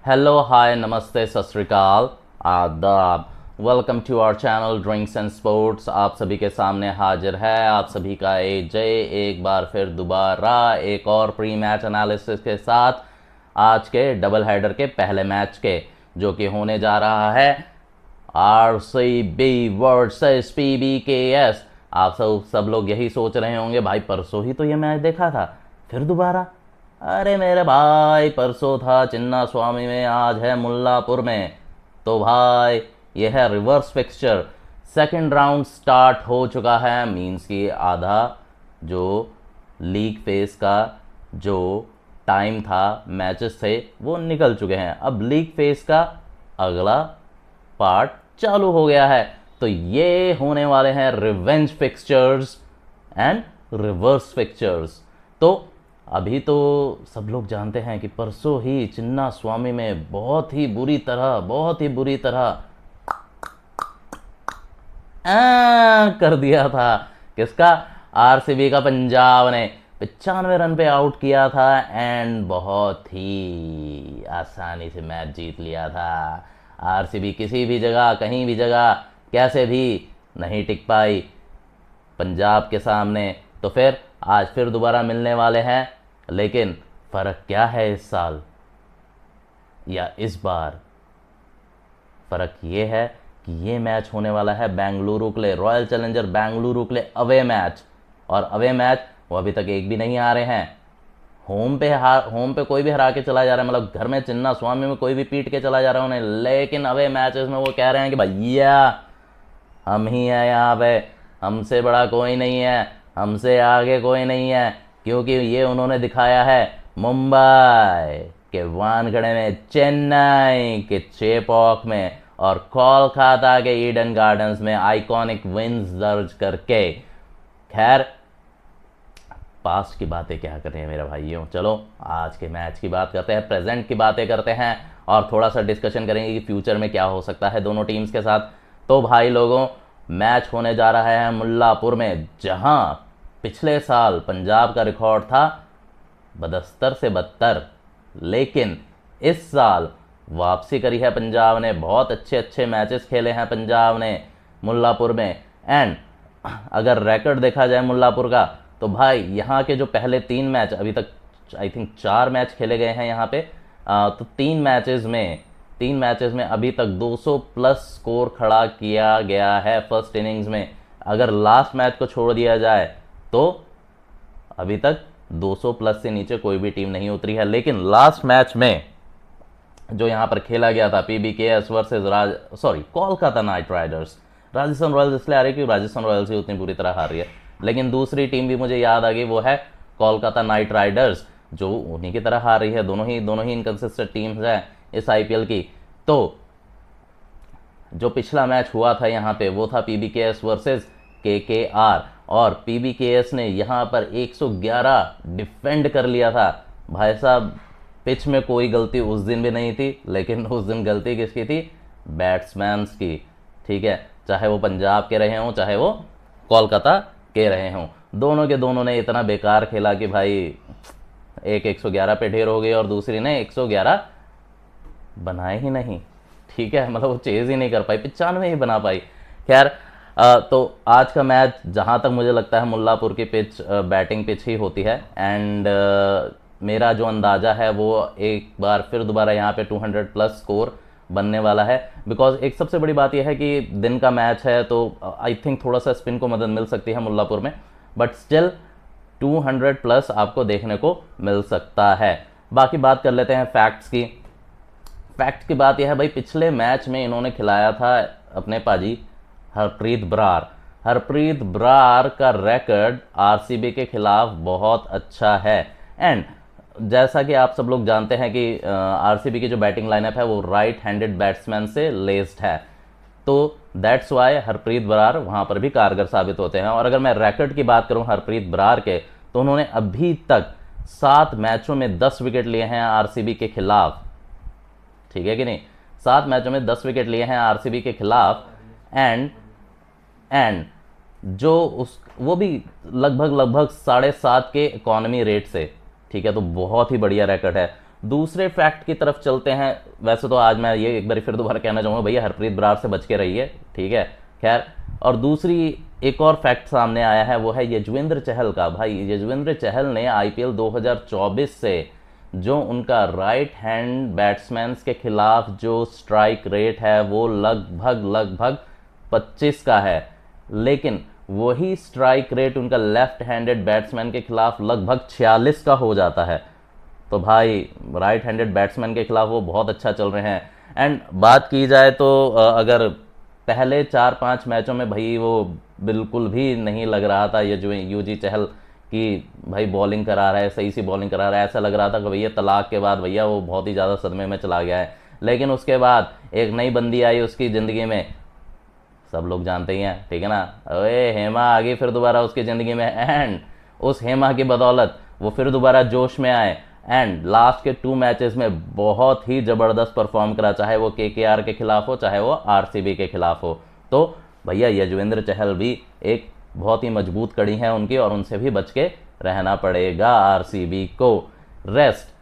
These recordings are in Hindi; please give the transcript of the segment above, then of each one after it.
हेलो हाय नमस्ते सत श्री अकाल आदाब। Welcome to our channel drinks and sports. आप सभी के सामने हाजिर है आप सभी का जय एक बार फिर दोबारा एक और प्री मैच एनालिसिस के साथ आज के डबल हेडर के पहले मैच के, जो कि होने जा रहा है आरसीबी वर्सेस पीबीकेएस। आप सब लोग यही सोच रहे होंगे भाई परसों ही तो ये मैच देखा था, फिर दोबारा। अरे मेरे भाई परसों था चिन्ना स्वामी में, आज है मुल्लापुर में। तो भाई ये है reverse fixture. Second round start हो चुका है, मींस कि आधा जो लीग फेज का जो टाइम था, मैचेस थे, वो निकल चुके हैं। अब लीग फेज का अगला पार्ट चालू हो गया है। तो ये होने वाले हैं revenge fixtures and reverse fixtures. तो अभी तो सब लोग जानते हैं कि परसों ही चिन्ना स्वामी में बहुत ही बुरी तरह कर दिया था। किसका? आरसीबी का। पंजाब ने 95 रन पे आउट किया था एंड बहुत ही आसानी से मैच जीत लिया था। आरसीबी किसी भी जगह, कहीं भी जगह, कैसे भी नहीं टिक पाई पंजाब के सामने। तो फिर आज फिर दोबारा मिलने वाले हैं, लेकिन फ़र्क क्या है इस साल या इस बार? फ़र्क ये है कि ये मैच होने वाला है बेंगलुरु के लिए, रॉयल चैलेंजर बेंगलुरु के लिए अवे मैच। और अवे मैच वो अभी तक एक भी नहीं हारे हैं। होम पे कोई भी हरा के चला जा रहा है, मतलब घर में चिन्ना स्वामी में कोई भी पीट के चला जा रहा है उन्हें, लेकिन अवे मैचेस में वो कह रहे हैं कि भैया हम ही हैं यहाँ पे, हमसे बड़ा कोई नहीं है, हमसे आगे कोई नहीं है। क्योंकि ये उन्होंने दिखाया है मुंबई के वानखेड़े में, चेन्नई के चेपॉक में और कोलकाता के ईडन गार्डन्स में आइकॉनिक विन्स दर्ज करके। खैर पास्ट की बातें क्या कर रहे हैं मेरे भाइयों, चलो आज के मैच की बात करते हैं, प्रेजेंट की बातें करते हैं और थोड़ा सा डिस्कशन करेंगे कि फ्यूचर में क्या हो सकता है दोनों टीम्स के साथ। तो भाई लोगों, मैच होने जा रहा है मुल्लापुर में, जहां पिछले साल पंजाब का रिकॉर्ड था 72 से 72, लेकिन इस साल वापसी करी है पंजाब ने। बहुत अच्छे मैचेस खेले हैं पंजाब ने मुल्लापुर में। एंड अगर रिकॉर्ड देखा जाए मुल्लापुर का, तो भाई यहाँ के जो पहले 3 मैच, अभी तक आई थिंक 4 मैच खेले गए हैं यहाँ पे, तो 3 मैचेस में अभी तक 200 प्लस स्कोर खड़ा किया गया है फर्स्ट इनिंग्स में। अगर लास्ट मैच को छोड़ दिया जाए तो अभी तक 200 प्लस से नीचे कोई भी टीम नहीं उतरी है। लेकिन लास्ट मैच में जो यहाँ पर खेला गया था PBKS versus Kolkata night Riders, Rajasthan Royals इसलिए आ रही है क्योंकि राजस्थान रॉयल्स ही उतनी बुरी तरह हार रही है, लेकिन दूसरी टीम भी मुझे याद आ गई, वो है कोलकाता नाइट राइडर्स, जो उन्हीं की तरह हार रही है। दोनों ही इनकंसिस्टेंट टीम्स हैं इस आईपीएल की। तो जो पिछला मैच हुआ था यहाँ पे वो था पीबीकेएस वर्सेस केकेआर, और पीबीकेएस ने यहाँ पर 111 डिफेंड कर लिया था। भाई साहब पिच में कोई गलती उस दिन भी नहीं थी, लेकिन उस दिन गलती किसकी थी? बैट्समैन्स की। ठीक है, चाहे वो पंजाब के रहे हों चाहे वो कोलकाता के रहे हों, दोनों के दोनों ने इतना बेकार खेला कि भाई एक 111 पे ढेर हो गई और दूसरी ने 111 बनाए ही नहीं। ठीक है, मतलब वो चेज़ ही नहीं कर पाई, 95 ही बना पाई। खैर तो आज का मैच जहाँ तक मुझे लगता है मुल्लापुर की पिच बैटिंग पिच ही होती है। एंड मेरा जो अंदाज़ा है वो एक बार फिर दोबारा यहाँ पे 200 प्लस स्कोर बनने वाला है। बिकॉज एक सबसे बड़ी बात यह है कि दिन का मैच है, तो आई थिंक थोड़ा सा स्पिन को मदद मिल सकती है मुल्लापुर में, बट स्टिल 200 प्लस आपको देखने को मिल सकता है। बाकी बात कर लेते हैं फैक्ट्स की। फैक्ट की बात यह है भाई, पिछले मैच में इन्होंने खिलाया था अपने पाजी हरप्रीत ब्रार का रिकॉर्ड आरसीबी के खिलाफ बहुत अच्छा है। एंड जैसा कि आप सब लोग जानते हैं कि आरसीबी की जो बैटिंग लाइनअप है वो राइट हैंडेड बैट्समैन से लेस्ड है, तो दैट्स वाई हरप्रीत बरार वहाँ पर भी कारगर साबित होते हैं। और अगर मैं रिकॉर्ड की बात करूँ हरप्रीत बरार के, तो उन्होंने अभी तक 7 मैचों में 10 विकेट लिए हैं आरसीबी के खिलाफ। ठीक है कि नहीं? 7 मैचों में 10 विकेट लिए हैं आरसीबी के खिलाफ। एंड जो वो भी लगभग 7.5 के इकोनॉमी रेट से। ठीक है, तो बहुत ही बढ़िया रिकॉर्ड है। दूसरे फैक्ट की तरफ चलते हैं, वैसे तो आज मैं ये एक बार फिर दोबारा कहना चाहूँगा, भैया हरप्रीत बरार से बच के रहिए, ठीक है। खैर, और दूसरी एक और फैक्ट सामने आया है, वो है यजवेंद्र चहल का। भाई यजवेंद्र चहल ने आईपीएल 2024 से जो उनका राइट हैंड बैट्समैन के खिलाफ जो स्ट्राइक रेट है वो लगभग 25 का है, लेकिन वही स्ट्राइक रेट उनका लेफ्ट हैंडेड बैट्समैन के खिलाफ लगभग 46 का हो जाता है। तो भाई राइट हैंडेड बैट्समैन के खिलाफ वो बहुत अच्छा चल रहे हैं। एंड बात की जाए तो अगर पहले 4-5 मैचों में भाई वो बिल्कुल भी नहीं लग रहा था ये जो यूजी चहल कि भाई बॉलिंग करा रहा है, सही सी बॉलिंग करा रहा है, ऐसा लग रहा था कि भैया तलाक के बाद भैया वो बहुत ही ज़्यादा सदमे में चला गया है। लेकिन उसके बाद एक नई बंदी आई उसकी ज़िंदगी में, सब लोग जानते ही हैं, ठीक है ना। अरे हेमा आ गई फिर दोबारा उसकी ज़िंदगी में, एंड उस हेमा की बदौलत वो फिर दोबारा जोश में आए एंड लास्ट के 2 मैचेस में बहुत ही ज़बरदस्त परफॉर्म करा, चाहे वो केकेआर के खिलाफ हो चाहे वो आरसीबी के खिलाफ हो। तो भैया यजवेंद्र चहल भी एक बहुत ही मजबूत कड़ी है उनकी, और उनसे भी बच के रहना पड़ेगा आरसीबी को। रेस्ट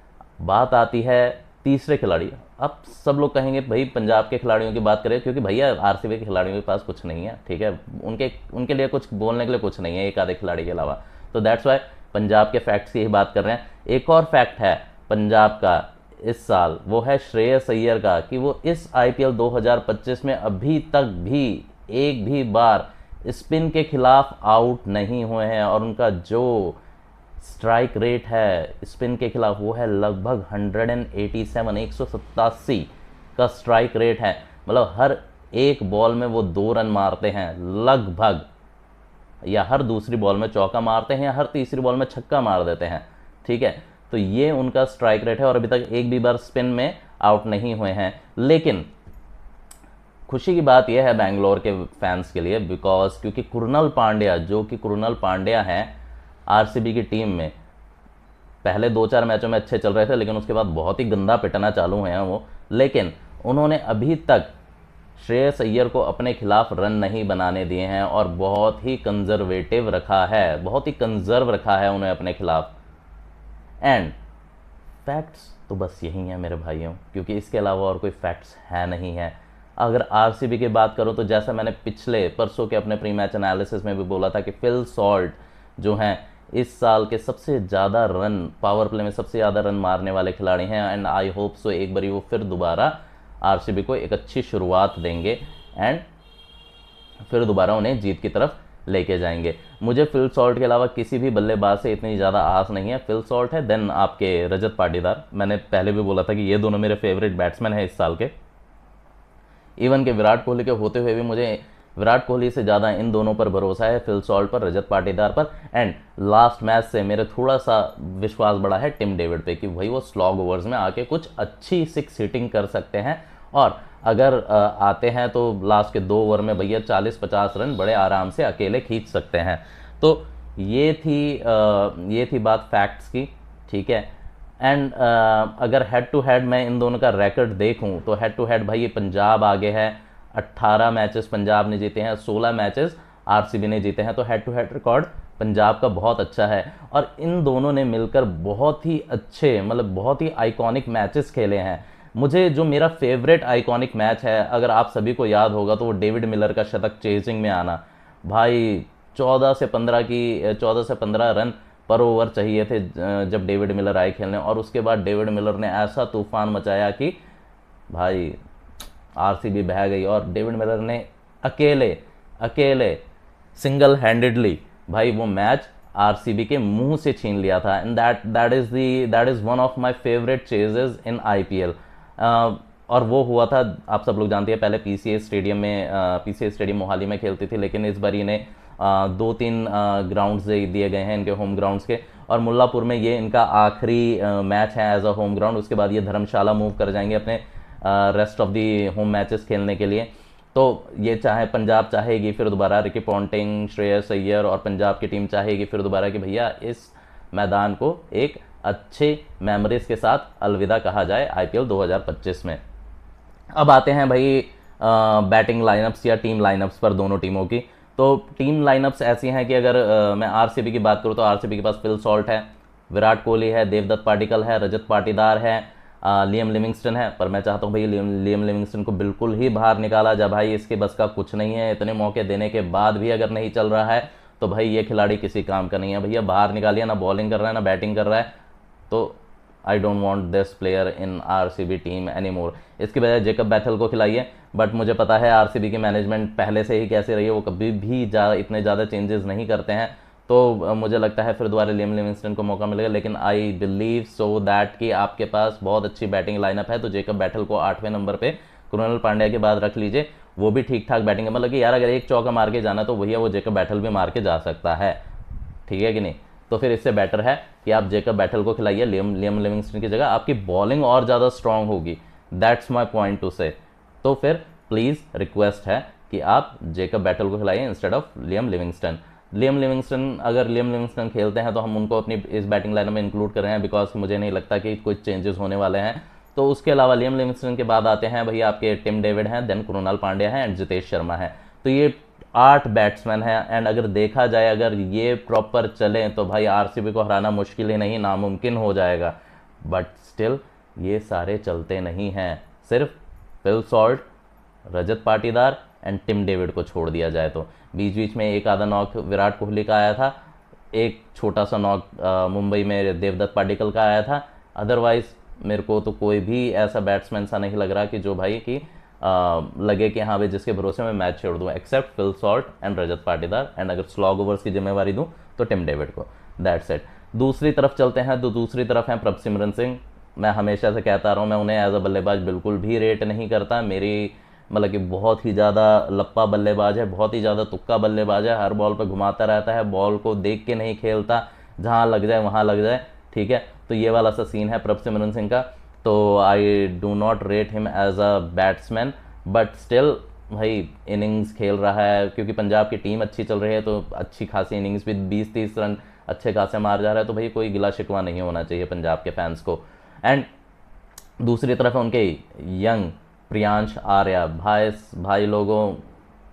बात आती है तीसरे खिलाड़ी। अब सब लोग कहेंगे भाई पंजाब के खिलाड़ियों की बात करें, क्योंकि भैया आरसीबी के खिलाड़ियों के पास कुछ नहीं है, ठीक है, उनके लिए कुछ बोलने के लिए कुछ नहीं है एक आधे खिलाड़ी के अलावा। तो दैट्स वाई पंजाब के फैक्ट्स की ही बात कर रहे हैं। एक और फैक्ट है पंजाब का इस साल, वो है श्रेयस अय्यर का, कि वो इस आईपीएल 2025 में अभी तक भी एक भी बार स्पिन के खिलाफ आउट नहीं हुए हैं, और उनका जो स्ट्राइक रेट है स्पिन के खिलाफ वो है लगभग 187 का स्ट्राइक रेट है। मतलब हर एक बॉल में वो 2 रन मारते हैं लगभग, या हर दूसरी बॉल में चौका मारते हैं, या हर तीसरी बॉल में छक्का मार देते हैं, ठीक है। तो ये उनका स्ट्राइक रेट है, और अभी तक एक भी बार स्पिन में आउट नहीं हुए हैं। लेकिन खुशी की बात यह है बैंगलोर के फैंस के लिए, बिकॉज क्योंकि कुरनल पांड्या, जो कि कुरनल पांड्या हैं आरसीबी की टीम में, पहले 2-4 मैचों में अच्छे चल रहे थे, लेकिन उसके बाद बहुत ही गंदा पिटना चालू हुए हैं वो। लेकिन उन्होंने अभी तक श्रेयस अय्यर को अपने खिलाफ रन नहीं बनाने दिए हैं, और बहुत ही कंजर्वेटिव रखा है, बहुत ही कंजर्व रखा है उन्हें अपने खिलाफ। एंड फैक्ट्स तो बस यही हैं मेरे भाइयों, क्योंकि इसके अलावा और कोई फैक्ट्स है नहीं है। अगर आरसीबी की बात करूं तो जैसा मैंने पिछले परसों के अपने प्री मैच एनालिसिस में भी बोला था कि फिल सॉल्ट जो हैं इस साल के सबसे ज़्यादा रन, पावर प्ले में सबसे ज़्यादा रन मारने वाले खिलाड़ी हैं। एंड आई होप सो एक बारी वो फिर दोबारा आरसीबी को एक अच्छी शुरुआत देंगे एंड फिर दोबारा उन्हें जीत की तरफ लेके जाएंगे। मुझे फिल सॉल्ट के अलावा किसी भी बल्लेबाज से इतनी ज़्यादा आस नहीं है। फिल सॉल्ट है, देन आपके रजत पाटीदार। मैंने पहले भी बोला था कि ये दोनों मेरे फेवरेट बैट्समैन हैं इस साल के। इवन के विराट कोहली के होते हुए भी मुझे विराट कोहली से ज़्यादा इन दोनों पर भरोसा है, फिल सॉल्ट पर, रजत पाटीदार पर। एंड लास्ट मैच से मेरे थोड़ा सा विश्वास बढ़ा है टिम डेविड पे, कि भाई वो स्लॉग ओवर्स में आके कुछ अच्छी 6 हिटिंग कर सकते हैं, और अगर आते हैं तो लास्ट के 2 ओवर में भैया 40-50 रन बड़े आराम से अकेले खींच सकते हैं। तो ये थी बात फैक्ट्स की, ठीक है। एंड अगर हेड टू हेड मैं इन दोनों का रिकॉर्ड देखूं तो हेड टू हेड भाई पंजाब आगे है। 18 मैचेस पंजाब ने जीते हैं, 16 मैचेस आरसीबी ने जीते हैं। तो head to head record Punjab का बहुत अच्छा है, और इन दोनों ने मिलकर बहुत ही अच्छे, मतलब बहुत ही आइकॉनिक मैचेस खेले हैं। मुझे जो मेरा फेवरेट आइकॉनिक मैच है, अगर आप सभी को याद होगा, तो वो डेविड मिलर का शतक चेजिंग में आना। भाई 14 से 15 रन पर ओवर चाहिए थे जब डेविड मिलर आए खेलने, और उसके बाद डेविड मिलर ने ऐसा तूफान मचाया कि भाई आरसीबी बह गई, और डेविड मिलर ने अकेले सिंगल हैंडेडली भाई वो मैच आरसीबी के मुंह से छीन लिया था। And that is one of my favourite ceases in IPL. और वो हुआ था, आप सब लोग जानते हैं, पहले पीसीए स्टेडियम मोहाली में खेलती थी, लेकिन इस बार इन्हें 2-3 ग्राउंड्स दिए गए हैं इनके होम ग्राउंड्स के, और मुल्लापुर में ये इनका आखिरी मैच है एज अ होम ग्राउंड। उसके बाद ये धर्मशाला मूव कर जाएंगे अपने rest of the home matches खेलने के लिए। तो ये पंजाब चाहेगी फिर दोबारा, रिकी पॉन्टिंग, श्रेयस अय्यर और पंजाब की टीम चाहेगी फिर दोबारा कि भैया इस मैदान को एक अच्छे मेमोरीज के साथ अलविदा कहा जाए आईपीएल 2025 में। अब आते हैं भाई बैटिंग लाइनअप्स या टीम लाइनअप्स पर दोनों टीमों की। तो टीम लाइनअप्स ऐसी हैं कि अगर मैं आरसीबी की बात करूं तो आरसीबी के पास फिल सॉल्ट है, विराट कोहली है, देवदत्त पाडिक्कल है, रजत पाटीदार है, लियम लिविंगस्टन है, पर मैं चाहता हूँ भाई लियम लिविंगस्टन को बिल्कुल ही बाहर निकाला जाए। भाई इसके बस का कुछ नहीं है, इतने मौके देने के बाद भी अगर नहीं चल रहा है तो भाई ये खिलाड़ी किसी काम का नहीं है भैया। बाहर निकालिए, ना बॉलिंग कर रहा है ना बैटिंग कर रहा है, तो I don't want this player in RCB team any more. इसकी बजाय जेकब बैथल को खिलाइए। बट मुझे पता है आरसीबी की मैनेजमेंट पहले से ही कैसे रही है, वो कभी भी इतने ज़्यादा चेंजेस नहीं करते हैं, तो मुझे लगता है फिर दोबारा लियम लिविंगस्टन को मौका मिलेगा। लेकिन आई बिलीव सो दैट कि आपके पास बहुत अच्छी बैटिंग लाइनअप है, तो जेकब बैटल को 8वें नंबर पे कृणाल पांड्या के बाद रख लीजिए। वो भी ठीक ठाक बैटिंग है, मतलब कि यार अगर एक चौका मार के जाना तो भैया वो जेकब बैटल भी मार के जा सकता है, ठीक है कि नहीं। तो फिर इससे बेटर है कि आप जेकब बैटल को खिलाइए लियम लिविंगस्टन की जगह, आपकी बॉलिंग और ज़्यादा स्ट्रांग होगी। दैट्स माई पॉइंट टू से। तो फिर प्लीज़ रिक्वेस्ट है कि आप जेकब बैटल को खिलाइए इंस्टेड ऑफ लियम लिविंगस्टन। अगर लियम लिविंगस्टन खेलते हैं तो हम उनको अपनी इस बैटिंग लाइन में इंक्लूड कर रहे हैं, बिकॉज मुझे नहीं लगता कि कुछ चेंजेस होने वाले हैं। तो उसके अलावा लियम लिविंगस्टन के बाद आते हैं भैया आपके टिम डेविड हैं, देन कृणाल पांड्या हैं एंड जितेश शर्मा है। तो ये 8 बैट्समैन हैं, एंड अगर देखा जाए अगर ये प्रॉपर चलें तो भाई आरसीबी को हराना मुश्किल ही नहीं नामुमकिन हो जाएगा। बट स्टिल ये सारे चलते नहीं हैं, सिर्फ Phil Salt, Rajat Patidar and Tim David को छोड़ दिया जाए तो। बीच बीच में एक आधा नॉक विराट कोहली का आया था, एक छोटा सा नॉक मुंबई में देवदत्त पाडिक्कल का आया था। अदरवाइज मेरे को तो कोई भी ऐसा बैट्समैन सा नहीं लग रहा कि जो भाई कि लगे कि हाँ भाई जिसके भरोसे मैं मैच छोड़ दूँ, except Phil Salt and Rajat Patidar, and अगर स्लॉग ओवर्स की जिम्मेवारी दूँ तो टिम डेविड को। That's it. दूसरी तरफ चलते हैं, तो दूसरी तरफ हैं प्रभसिमरन सिंह। मैं हमेशा से कहता रहा हूँ, मैं उन्हें एज अ बल्लेबाज बिल्कुल भी रेट नहीं करता। मेरी मतलब कि बहुत ही ज़्यादा लप्पा बल्लेबाज है, बहुत ही ज़्यादा तुक्का बल्लेबाज है, हर बॉल पे घुमाता रहता है, बॉल को देख के नहीं खेलता, जहाँ लग जाए वहाँ लग जाए, ठीक है। तो ये वाला सा सीन है प्रभसिमरन सिंह का। तो I do not rate him as a batsman, but still भाई इनिंग्स खेल रहा है, क्योंकि पंजाब की टीम अच्छी चल रही है, तो अच्छी खासी इनिंग्स भी 20-30 रन अच्छे खासे मार जा रहा है, तो भाई कोई गिला शिकवा नहीं होना चाहिए पंजाब के फैंस को। एंड दूसरी तरफ है उनके यंग प्रियांश आर्या। भाई लोगों,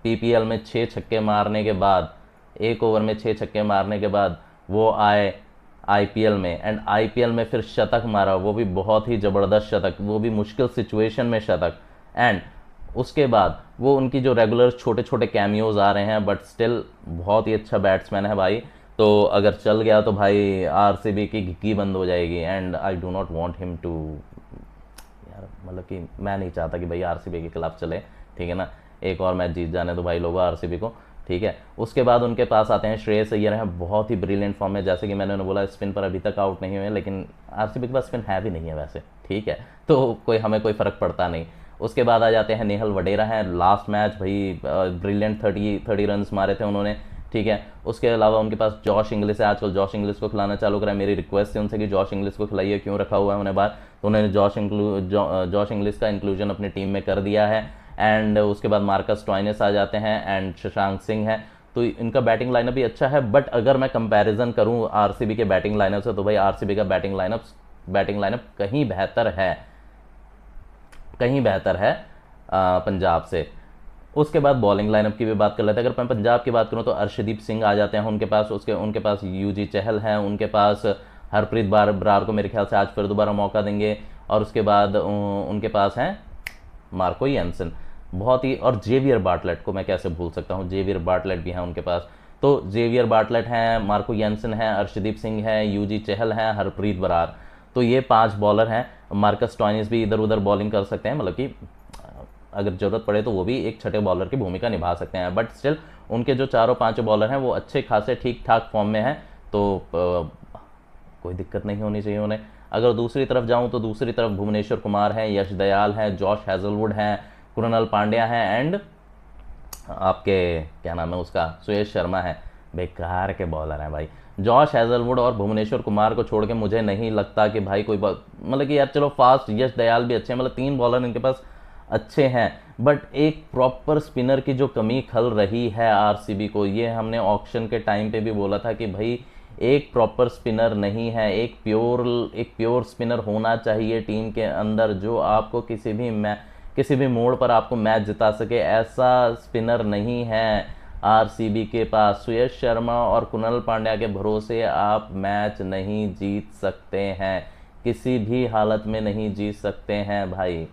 पीपीएल में 6 छक्के मारने के बाद, एक ओवर में 6 छक्के मारने के बाद वो आए आईपीएल में, एंड आईपीएल में फिर शतक मारा, वो भी बहुत ही ज़बरदस्त शतक, वो भी मुश्किल सिचुएशन में शतक। एंड उसके बाद वो उनकी जो रेगुलर छोटे छोटे कैमियोज आ रहे हैं, बट स्टिल बहुत ही अच्छा बैट्समैन है भाई। तो अगर चल गया तो भाई आरसीबी की घिकी बंद हो जाएगी, and I do not want him to, यार मतलब कि मैं नहीं चाहता कि भाई आरसीबी के खिलाफ चले, ठीक है ना। एक और मैच जीत जाने तो भाई लोगों आरसीबी को, ठीक है। उसके बाद उनके पास आते हैं श्रेयस अय्यर हैं, बहुत ही ब्रिलियंट फॉर्म में, जैसे कि मैंने उन्हें बोला स्पिन पर अभी तक आउट नहीं हुए, लेकिन आरसीबी के पास स्पिन है भी नहीं है वैसे, ठीक है, तो हमें कोई फ़र्क पड़ता नहीं। उसके बाद आ जाते हैं नेहल वडेरा हैं, लास्ट मैच भाई ब्रिलियंट 30 रन मारे थे उन्होंने, ठीक है। उसके अलावा उनके पास जॉश इंग्लिश है, आजकल जॉश इंग्लिश को खिलाना चालू करा है। मेरी रिक्वेस्ट है उनसे कि जॉश इंग्लिश को खिलाइए, क्यों रखा हुआ है उन्हें बाहर, तो उन्होंने जॉश इंग्लिश का इंक्लूजन अपनी टीम में कर दिया है। एंड उसके बाद मार्कस स्टॉइनिस आ जाते हैं एंड शशांक सिंह है, तो इनका बैटिंग लाइनअप भी अच्छा है। बट अगर मैं कंपैरिजन करूं आरसीबी के बैटिंग लाइनअप से, तो भाई आरसीबी का बैटिंग लाइनअप कहीं बेहतर है पंजाब से। उसके बाद बॉलिंग लाइनअप की भी बात कर लेते हैं। अगर मैं पंजाब की बात करूं तो अर्शदीप सिंह आ जाते हैं उनके पास, उनके पास यूजी चहल हैं, उनके पास हरप्रीत बरार को मेरे ख्याल से आज फिर दोबारा मौका देंगे, और उसके बाद उनके पास हैं मार्को यंसन, बहुत ही, और जेवियर बार्टलेट को मैं कैसे भूल सकता हूँ, जेवियर बार्टलेट भी हैं उनके पास। तो जेवियर बार्टलेट हैं, मार्को यंसन हैं, अर्शदीप सिंह हैं, यूजी चहल हैं, हरप्रीत बरार, तो ये 5 बॉलर हैं। मार्कस टॉइनिस भी इधर उधर बॉलिंग कर सकते हैं, मतलब कि अगर ज़रूरत पड़े तो वो भी एक छठे बॉलर की भूमिका निभा सकते हैं। बट स्टिल उनके जो 4-5 बॉलर हैं वो अच्छे खासे ठीक ठाक फॉर्म में हैं, तो कोई दिक्कत नहीं होनी चाहिए उन्हें। अगर दूसरी तरफ जाऊं तो दूसरी तरफ भुवनेश्वर कुमार हैं, यश दयाल हैं, जॉश हैजलवुड हैं, कृणाल पांड्या हैं, एंड आपके क्या नाम है उसका, सुयश शर्मा है। बेकार के बॉलर हैं भाई। जॉश हैजलवुड और भुवनेश्वर कुमार को छोड़ के मुझे नहीं लगता कि भाई कोई मतलब कि यार चलो फास्ट यश दयाल भी अच्छे हैं, मतलब 3 बॉलर इनके पास अच्छे हैं, बट एक प्रॉपर स्पिनर की जो कमी खल रही है आरसीबी को, ये हमने ऑक्शन के टाइम पे भी बोला था कि भाई एक प्रॉपर स्पिनर नहीं है, एक प्योर स्पिनर होना चाहिए टीम के अंदर, जो आपको किसी भी मोड़ पर आपको मैच जिता सके, ऐसा स्पिनर नहीं है आरसीबी के पास। सुयश शर्मा और कुणाल पांड्या के भरोसे आप मैच नहीं जीत सकते हैं, किसी भी हालत में नहीं जीत सकते हैं भाई,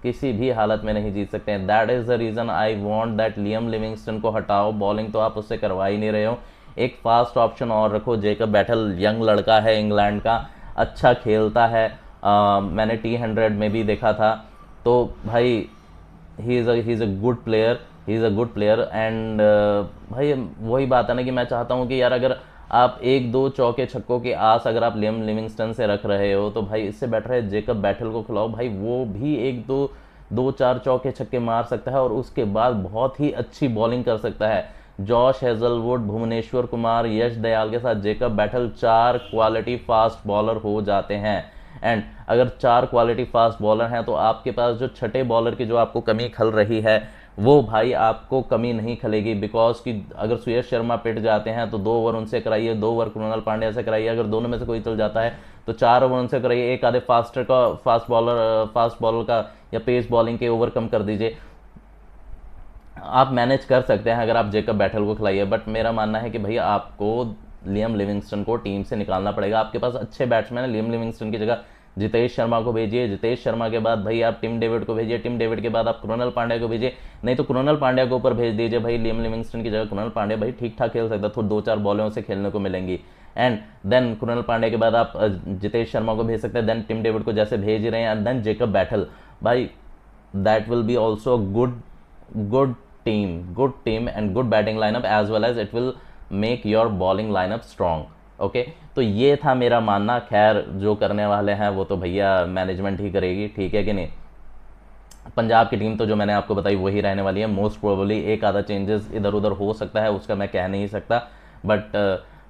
किसी भी हालत में नहीं जीत सकते हैं। That is the reason I want that Liam Livingstone को हटाओ, बॉलिंग तो आप उससे करवा ही नहीं रहे हो, एक फास्ट ऑप्शन और रखो। जेकब बैटल यंग लड़का है, इंग्लैंड का, अच्छा खेलता है, मैंने T100 में भी देखा था। तो भाई he is a good player, he is a good player. And भाई वही बात है ना कि मैं चाहता हूँ कि यार अगर आप एक दो चौके छक्कों की आस अगर आप लियम लिविंगस्टन से रख रहे हो तो भाई इससे बेटर है जेकब बैटल को खिलाओ भाई, वो भी एक दो दो चार चौके छक्के मार सकता है और उसके बाद बहुत ही अच्छी बॉलिंग कर सकता है। जॉश हेजलवुड, भुवनेश्वर कुमार, यश दयाल के साथ Jacob battle 4 quality fast bowler हो जाते हैं। एंड अगर 4 क्वालिटी फास्ट बॉलर हैं तो आपके पास जो छठे बॉलर की जो आपको कमी खल रही है वो भाई आपको कमी नहीं खलेगी, बिकॉज कि अगर सुयश शर्मा पिट जाते हैं तो 2 ओवर उनसे कराइए, 2 ओवर कृणाल पांड्या से कराइए, अगर दोनों में से कोई चल जाता है तो 4 ओवर उनसे कराइए, एक आधे फास्ट बॉलर का या पेस बॉलिंग के ओवर कम कर दीजिए, आप मैनेज कर सकते हैं अगर आप जेकब बैटल को खिलाइए। बट मेरा मानना है कि भैया आपको लियम लिविंगस्टन को टीम से निकालना पड़ेगा। आपके पास अच्छे बैट्समैन है, लियम लिविंगस्टन की जगह जितेश शर्मा को भेजिए, जितेश शर्मा के बाद भाई आप टिम डेविड को भेजिए, टिम डेविड के बाद आप कृणाल पांड्या को भेजिए, नहीं तो कृणाल पांड्या को ऊपर भेज दीजिए भाई लियम लिविंगस्टन की जगह। कृणाल पांड्या भाई ठीक ठाक खेल सकता है, थोड़ी 2-4 बॉलों से खेलने को मिलेंगी। एंड देन कृणाल पांड्या के बाद आप जितेश शर्मा को भेज सकते हैं, देन टिम डेविड को जैसे भेज रहे हैं, एंड देन जेकब बैटल। भाई that will be also good team and good batting lineup as well as it will make your bowling lineup strong. Okay तो ये था मेरा मानना। खैर जो करने वाले हैं वो तो भैया मैनेजमेंट ही करेगी, ठीक है कि नहीं। पंजाब की टीम तो जो मैंने आपको बताई वही रहने वाली है, मोस्ट प्रोबेबली एक आधा चेंजेस इधर उधर हो सकता है, उसका मैं कह नहीं सकता। बट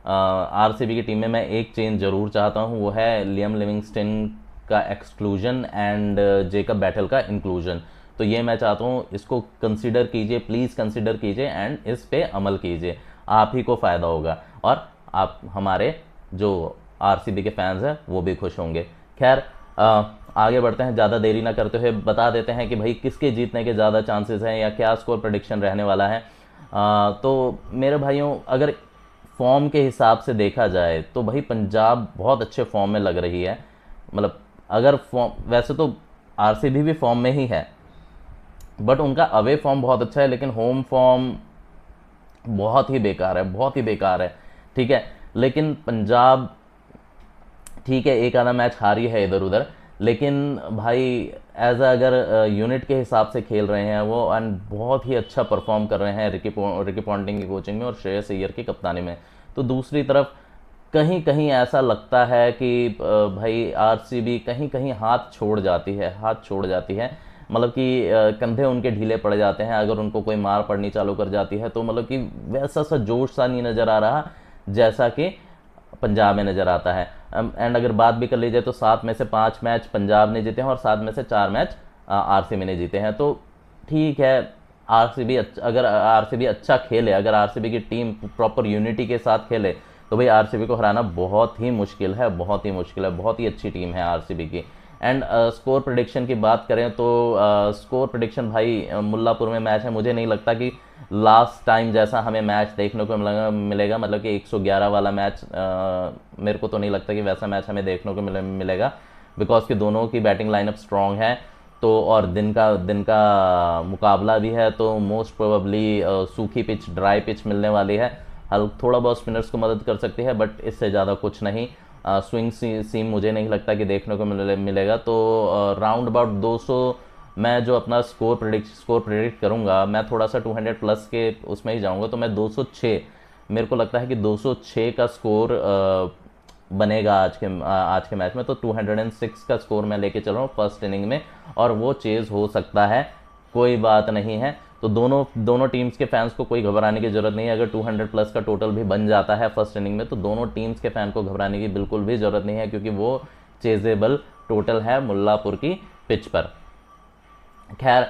आरसीबी की टीम में मैं एक चेंज जरूर चाहता हूँ, वो है लियम लिविंगस्टन का एक्सक्लूजन एंड जेकब बैटल का इंक्लूजन। तो ये मैं चाहता हूँ, इसको कंसिडर कीजिए, प्लीज़ कंसिडर कीजिए एंड इस पे अमल कीजिए, आप ही को फ़ायदा होगा और आप हमारे जो आरसीबी के फैंस हैं वो भी खुश होंगे। खैर आगे बढ़ते हैं, ज़्यादा देरी ना करते हुए बता देते हैं कि भाई किसके जीतने के ज़्यादा चांसेस हैं या क्या स्कोर प्रेडिक्शन रहने वाला है। तो मेरे भाइयों अगर फॉर्म के हिसाब से देखा जाए तो भाई पंजाब बहुत अच्छे फॉर्म में लग रही है। मतलब अगर फॉर्म, वैसे तो आरसीबी भी फॉर्म में ही है बट उनका अवे फॉर्म बहुत अच्छा है, लेकिन होम फॉर्म बहुत ही बेकार है, बहुत ही बेकार है, ठीक है। लेकिन पंजाब ठीक है एक आधा मैच हारी है इधर उधर, लेकिन भाई एज अगर यूनिट के हिसाब से खेल रहे हैं वो एंड बहुत ही अच्छा परफॉर्म कर रहे हैं रिकी पॉन्टिंग की कोचिंग में और श्रेयस अय्यर की कप्तानी में। तो दूसरी तरफ कहीं कहीं ऐसा लगता है कि भाई आरसीबी कहीं कहीं हाथ छोड़ जाती है, मतलब कि कंधे उनके ढीले पड़ जाते हैं अगर उनको कोई मार पड़नी चालू कर जाती है, तो मतलब कि वैसा सा जोश सा नहीं नज़र आ रहा जैसा कि पंजाब में नज़र आता है। एंड अगर बात भी कर ली जाए तो 7 में से 5 मैच पंजाब ने जीते हैं और 7 में से 4 मैच आरसीबी ने जीते हैं। तो ठीक है, अगर आरसीबी अच्छा खेले, अगर आरसीबी की टीम प्रॉपर यूनिटी के साथ खेले तो भाई आरसीबी को हराना बहुत ही मुश्किल है, बहुत ही अच्छी टीम है आरसीबी की। एंड स्कोर प्रेडिक्शन की बात करें तो स्कोर प्रेडिक्शन भाई मुल्लापुर में मैच है, मुझे नहीं लगता कि लास्ट टाइम जैसा हमें मैच देखने को मिलेगा, मतलब कि 111 वाला मैच मेरे को तो नहीं लगता कि वैसा मैच हमें देखने को मिलेगा, बिकॉज कि दोनों की बैटिंग लाइनअप स्ट्रॉन्ग है। तो और दिन का मुकाबला भी है, तो मोस्ट प्रोबेबली सूखी पिच, ड्राई पिच मिलने वाली है। थोड़ा बहुत स्पिनर्स को मदद कर सकती है बट इससे ज़्यादा कुछ नहीं। स्विंग सीम मुझे नहीं लगता कि देखने को मिलेगा। तो राउंड अबाउट 200 मैं जो अपना स्कोर प्रेडिक्ट करूंगा, मैं थोड़ा सा 200 प्लस के उसमें ही जाऊंगा, तो मैं 206, मेरे को लगता है कि 206 का स्कोर बनेगा आज के मैच में। तो 206 का स्कोर मैं लेके चल रहा हूँ फर्स्ट इनिंग में, और वो चेज हो सकता है, कोई बात नहीं है। तो दोनों टीम्स के फैंस को कोई घबराने की जरूरत नहीं है। अगर 200 प्लस का टोटल भी बन जाता है फर्स्ट इनिंग में तो दोनों टीम्स के फैन को घबराने की बिल्कुल भी जरूरत नहीं है, क्योंकि वो चेजेबल टोटल है मुल्लापुर की पिच पर। खैर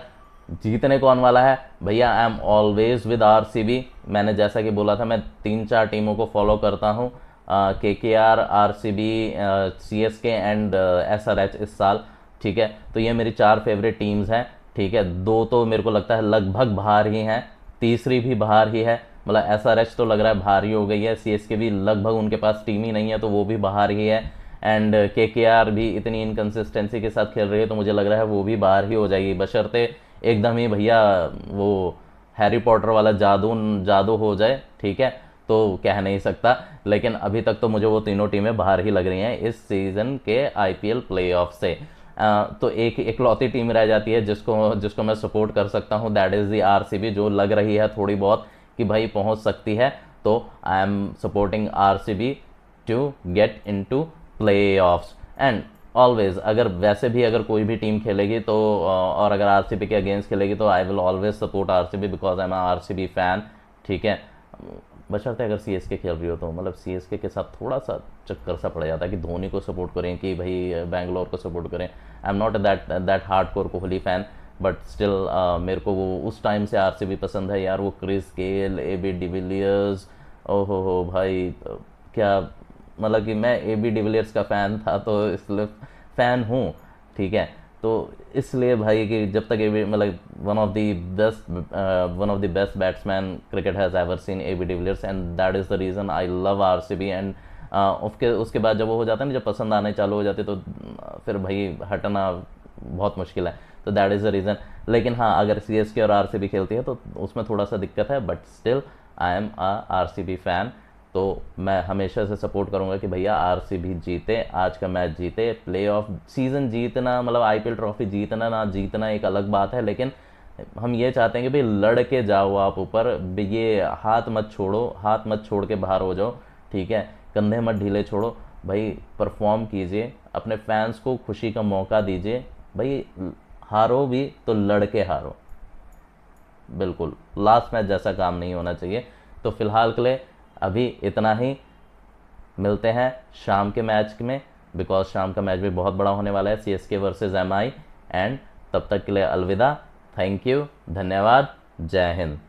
जीतने कौन वाला है भैया, I am always with RCB. मैंने जैसा कि बोला था मैं 3-4 टीमों को फॉलो करता हूँ, KKR, RCB, CSK and SRH इस साल, ठीक है। तो ये मेरी 4 फेवरेट टीम्स हैं, ठीक है। 2 तो मेरे को लगता है लगभग बाहर ही हैं, तीसरी भी बाहर ही है, मतलब एसआरएच तो लग रहा है बाहर ही हो गई है, सीएसके भी लगभग उनके पास टीम ही नहीं है तो वो भी बाहर ही है। एंड KKR भी इतनी इनकन्सिस्टेंसी के साथ खेल रही है, तो मुझे लग रहा है वो भी बाहर ही हो जाएगी, बशर्ते एकदम ही भैया वो हैरी पॉटर वाला जादू जादू हो जाए, ठीक है, तो कह नहीं सकता। लेकिन अभी तक तो मुझे वो तीनों टीमें बाहर ही लग रही हैं इस सीज़न के IPL प्लेऑफ से। तो एक इकलौती टीम रह जाती है जिसको जिसको मैं सपोर्ट कर सकता हूँ, दैट इज़ दी RCB, जो लग रही है थोड़ी बहुत कि भाई पहुँच सकती है। तो I am supporting RCB to get into play offs. And always अगर वैसे भी अगर कोई भी टीम खेलेगी तो और अगर RCB के अगेंस्ट खेलेगी तो I will always support RCB because I am RCB fan, ठीक है। बशर्ते अगर CSK खेल रही हो तो मतलब CSK के साथ थोड़ा सा चक्कर सा पड़ जाता है कि धोनी को सपोर्ट करें कि भाई बैंगलोर को सपोर्ट करें। I am not that hardcore Kohli fan, but still मेरे को वो उस टाइम से RCB पसंद है यार। वो क्रिस गेल, AB डिविलियर्स, ओहो हो भाई, क्या मतलब कि मैं AB डिविलियर्स का फ़ैन था तो इसलिए फ़ैन हूँ, ठीक है। तो इसलिए भाई कि जब तक AB मतलब one of the best batsman cricket has ever seen, AB de Villiers, and that is the reason I love RCB। And उसके बाद जब वो हो जाता है ना, जब पसंद आने चालू हो जाते तो फिर भाई हटना बहुत मुश्किल है, तो दैट इज़ द रीज़न। लेकिन हाँ, अगर CSK और RCB खेलती है तो उसमें थोड़ा सा दिक्कत है, but still I am RCB fan. तो मैं हमेशा से सपोर्ट करूंगा कि भैया RCB जीते, आज का मैच जीते, प्ले ऑफ सीज़न जीतना मतलब IPL ट्रॉफी जीतना ना जीतना एक अलग बात है, लेकिन हम ये चाहते हैं कि भाई लड़ के जाओ आप ऊपर, ये हाथ मत छोड़ो, हाथ मत छोड़ के बाहर हो जाओ, ठीक है, कंधे मत ढीले छोड़ो भाई, परफॉर्म कीजिए, अपने फैंस को खुशी का मौका दीजिए भाई। हारो भी तो लड़ के हारो, बिल्कुल लास्ट मैच जैसा काम नहीं होना चाहिए। तो फिलहाल के लिए अभी इतना ही, मिलते हैं शाम के मैच में, बिकॉज शाम का मैच भी बहुत बड़ा होने वाला है, CSK वर्सेस MI। एंड तब तक के लिए अलविदा, थैंक यू, धन्यवाद, जय हिंद।